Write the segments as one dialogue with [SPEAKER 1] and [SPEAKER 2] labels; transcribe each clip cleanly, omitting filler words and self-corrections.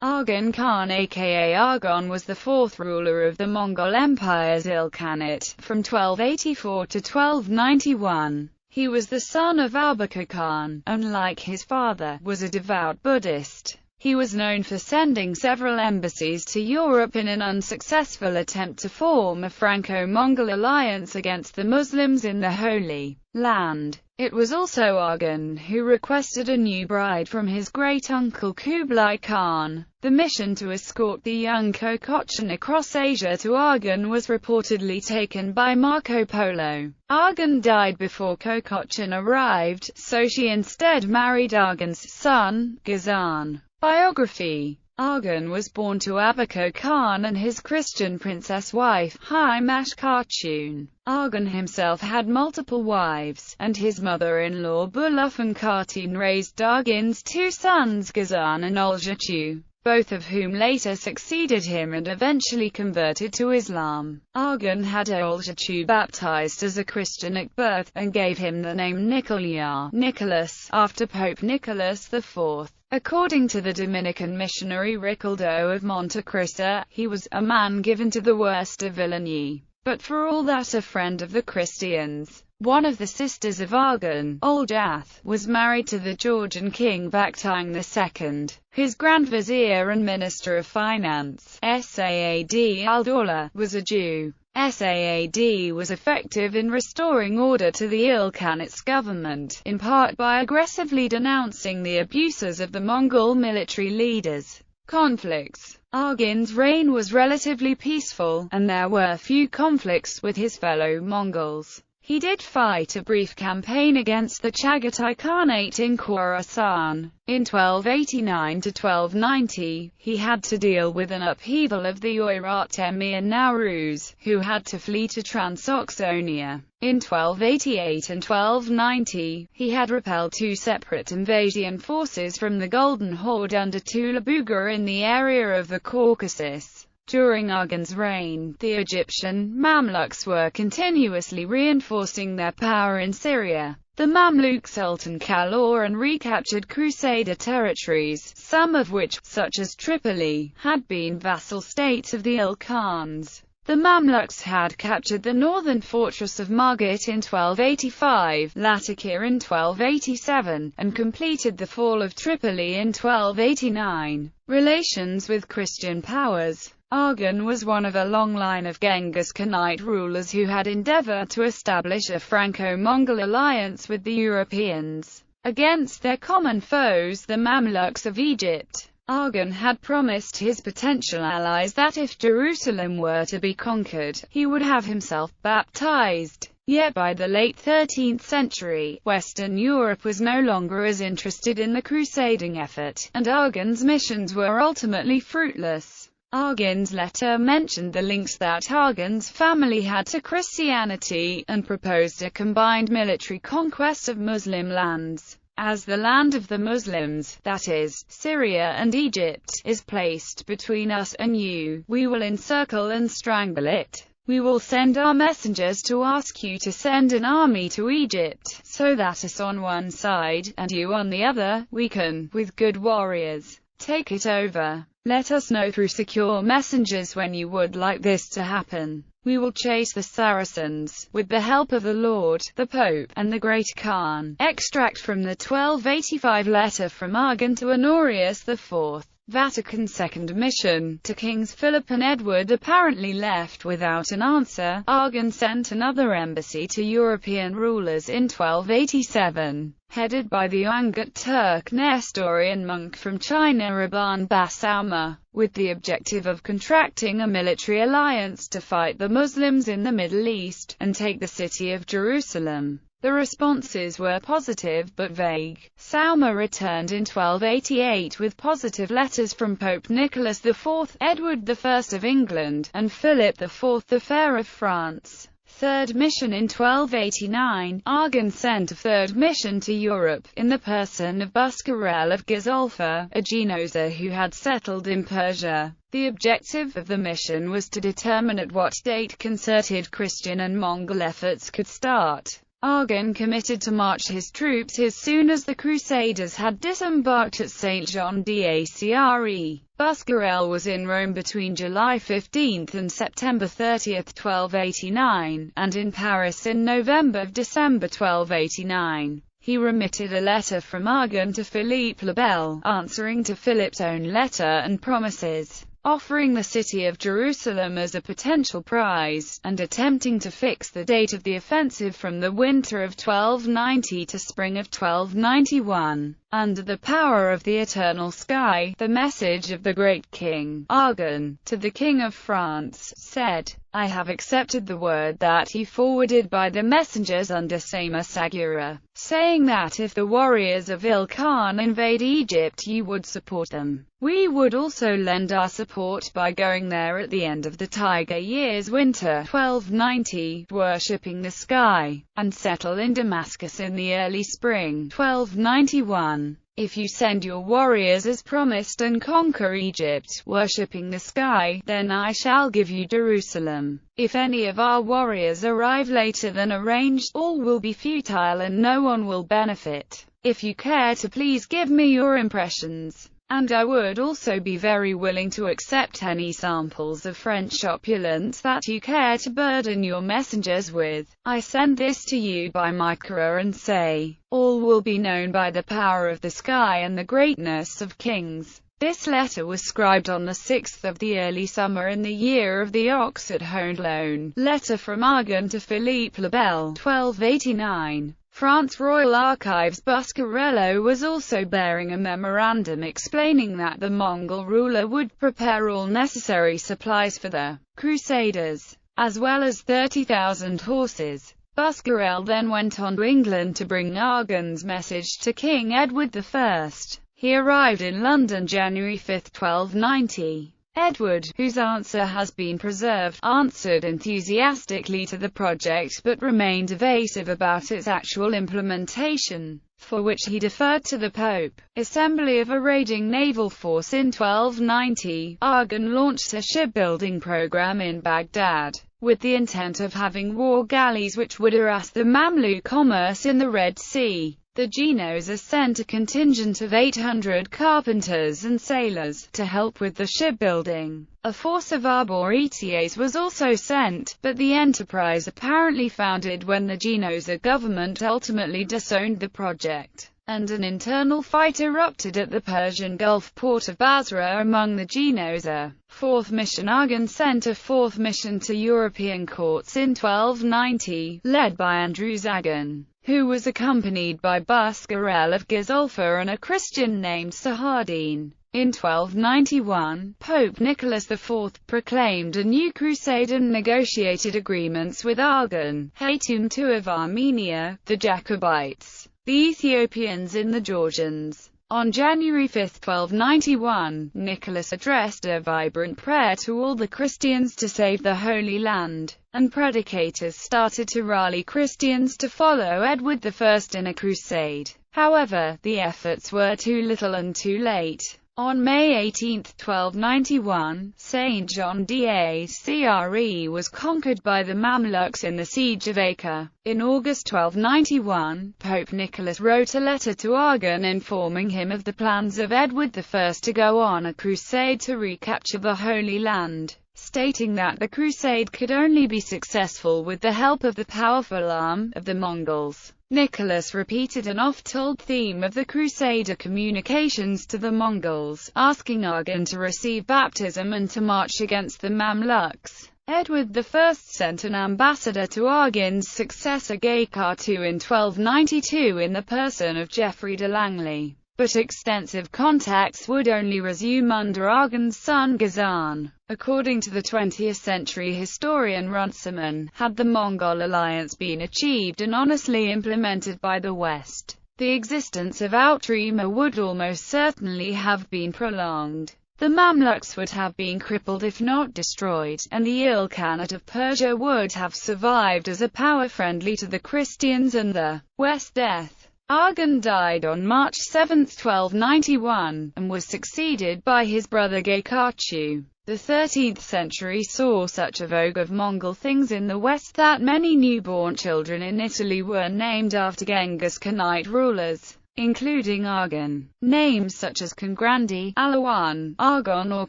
[SPEAKER 1] Argan Khan aka Argon was the fourth ruler of the Mongol Empire's Ilkhanate, from 1284 to 1291. He was the son of Arghun Khan, and like his father, was a devout Buddhist. He was known for sending several embassies to Europe in an unsuccessful attempt to form a Franco-Mongol alliance against the Muslims in the Holy Land. It was also Arghun who requested a new bride from his great-uncle Kublai Khan. The mission to escort the young Kokotchin across Asia to Argan was reportedly taken by Marco Polo. Argan died before Kokotchin arrived, so she instead married Argun's son, Ghazan. Biography. Argan was born to Arghun Khan and his Christian princess wife, Himash Khatun. Argan himself had multiple wives, and his mother-in-law Bulufan Khatun raised Argun's two sons Ghazan and Uljachu, both of whom later succeeded him and eventually converted to Islam. Argan had Uljachu baptized as a Christian at birth, and gave him the name Nicholas, after Pope Nicholas IV. According to the Dominican missionary Ricaldo of Montecristo, he was a man given to the worst of villainy, but for all that a friend of the Christians. One of the sisters of Argan, Uljath, was married to the Georgian king Bakhtang II. His Grand Vizier and Minister of Finance, Saad al-Dawla, was a Jew. Saad was effective in restoring order to the Ilkhanate's government, in part by aggressively denouncing the abuses of the Mongol military leaders. Conflicts. Argun's reign was relatively peaceful, and there were few conflicts with his fellow Mongols. He did fight a brief campaign against the Chagatai Khanate in Khorasan. In 1289 to 1290, he had to deal with an upheaval of the Oirat Emir Nowruz, who had to flee to Transoxania. In 1288 and 1290, he had repelled two separate invasion forces from the Golden Horde under Tula Buga in the area of the Caucasus. During Argun's reign, the Egyptian Mamluks were continuously reinforcing their power in Syria. The Mamluk Sultan Kalaur recaptured Crusader territories, some of which, such as Tripoli, had been vassal states of the Ilkhans. The Mamluks had captured the northern fortress of Margit in 1285, Latakia in 1287, and completed the fall of Tripoli in 1289. Relations with Christian powers. Argan was one of a long line of Genghis Khanite rulers who had endeavored to establish a Franco-Mongol alliance with the Europeans against their common foes, the Mamluks of Egypt. Argan had promised his potential allies that if Jerusalem were to be conquered, he would have himself baptized. Yet by the late 13th century, Western Europe was no longer as interested in the crusading effort, and Argan's missions were ultimately fruitless. Argun's letter mentioned the links that Argun's family had to Christianity, and proposed a combined military conquest of Muslim lands. As the land of the Muslims, that is, Syria and Egypt, is placed between us and you, we will encircle and strangle it. We will send our messengers to ask you to send an army to Egypt, so that us on one side, and you on the other, we can, with good warriors, take it over. Let us know through secure messengers when you would like this to happen. We will chase the Saracens, with the help of the Lord, the Pope, and the Great Khan. Extract from the 1285 letter from Argan to Honorius IV. Vatican II mission, to Kings Philip and Edward apparently left without an answer. Argan sent another embassy to European rulers in 1287, headed by the Uighur Turk Nestorian monk from China Rabban Basauma, with the objective of contracting a military alliance to fight the Muslims in the Middle East, and take the city of Jerusalem. The responses were positive but vague. Sauma returned in 1288 with positive letters from Pope Nicholas IV, Edward I of England, and Philip IV the Fair of France. Third mission in 1289, Argan sent a third mission to Europe, in the person of Buscarel of Gazolfa, a Genoese who had settled in Persia. The objective of the mission was to determine at what date concerted Christian and Mongol efforts could start. Argan committed to march his troops as soon as the Crusaders had disembarked at St. Jean d'Acre. Buscarel was in Rome between July 15 and September 30, 1289, and in Paris in November-December 1289. He remitted a letter from Argon to Philippe le Bel, answering to Philip's own letter and promises, offering the city of Jerusalem as a potential prize, and attempting to fix the date of the offensive from the winter of 1290 to spring of 1291. Under the power of the eternal sky, the message of the great king, Argun, to the king of France, said, I have accepted the word that he forwarded by the messengers under Sama Sagura, saying that if the warriors of Il-Khan invade Egypt you would support them. We would also lend our support by going there at the end of the Tiger year's winter 1290, worshipping the sky, and settle in Damascus in the early spring 1291. If you send your warriors as promised and conquer Egypt, worshipping the sky, then I shall give you Jerusalem. If any of our warriors arrive later than arranged, all will be futile and no one will benefit. If you care to, please give me your impressions. And I would also be very willing to accept any samples of French opulence that you care to burden your messengers with. I send this to you by Micra and say, all will be known by the power of the sky and the greatness of kings. This letter was scribed on the 6th of the early summer in the year of the ox at Hondelone. Letter from Argan to Philippe le Bel, 1289. France Royal Archives. Buscarello was also bearing a memorandum explaining that the Mongol ruler would prepare all necessary supplies for the Crusaders, as well as 30,000 horses. Buscarel then went on to England to bring Argan's message to King Edward I. He arrived in London January 5, 1290. Edward, whose answer has been preserved, answered enthusiastically to the project but remained evasive about its actual implementation, for which he deferred to the Pope. Assembly of a raiding naval force. In 1290, Argan launched a shipbuilding program in Baghdad, with the intent of having war galleys which would harass the Mamluk commerce in the Red Sea. The Genoese sent a contingent of 800 carpenters and sailors to help with the shipbuilding. A force of arboretieres was also sent, but the enterprise apparently foundered when the Genoese government ultimately disowned the project, and an internal fight erupted at the Persian Gulf port of Basra among the Genoese. Fourth mission. Argan sent a fourth mission to European courts in 1290, led by Andrew Zagan, who was accompanied by Buscarel of Gizulfa and a Christian named Sahardin. In 1291, Pope Nicholas IV proclaimed a new crusade and negotiated agreements with Argan, Hatum II of Armenia, the Jacobites, the Ethiopians and the Georgians. On January 5, 1291, Nicholas addressed a vibrant prayer to all the Christians to save the Holy Land, and predicators started to rally Christians to follow Edward I in a crusade. However, the efforts were too little and too late. On May 18, 1291, St. Jean d'Acre was conquered by the Mamluks in the siege of Acre. In August 1291, Pope Nicholas wrote a letter to Argan informing him of the plans of Edward I to go on a crusade to recapture the Holy Land, stating that the crusade could only be successful with the help of the powerful arm of the Mongols. Nicholas repeated an oft-told theme of the Crusader communications to the Mongols, asking Argan to receive baptism and to march against the Mamluks. Edward I sent an ambassador to Argan's successor Gaikar II in 1292 in the person of Geoffrey de Langley, but extensive contacts would only resume under Argan's son Ghazan. According to the 20th century historian Runciman, had the Mongol alliance been achieved and honestly implemented by the West, the existence of Outremer would almost certainly have been prolonged. The Mamluks would have been crippled if not destroyed, and the Ilkhanate of Persia would have survived as a power friendly to the Christians and the West. Death. Argan died on March 7, 1291, and was succeeded by his brother Gaikar II. The 13th century saw such a vogue of Mongol things in the West that many newborn children in Italy were named after Genghis Khanite rulers, including Argan. Names such as Congrandi, Alawan, Argon or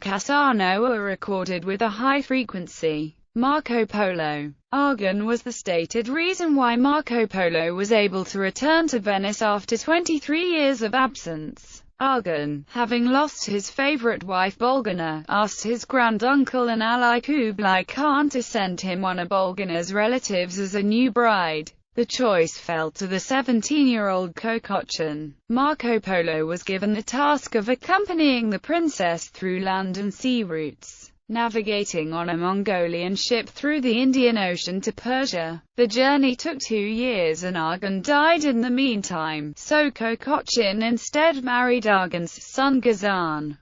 [SPEAKER 1] Cassano are recorded with a high frequency. Marco Polo. Argan was the stated reason why Marco Polo was able to return to Venice after 23 years of absence. Argun, having lost his favorite wife Bolgana, asked his granduncle and ally Kublai Khan to send him one of Bolgana's relatives as a new bride. The choice fell to the 17-year-old Kokotchin. Marco Polo was given the task of accompanying the princess through land and sea routes, navigating on a Mongolian ship through the Indian Ocean to Persia. The journey took 2 years and Argan died in the meantime, so Kokotchin instead married Argan's son Ghazan.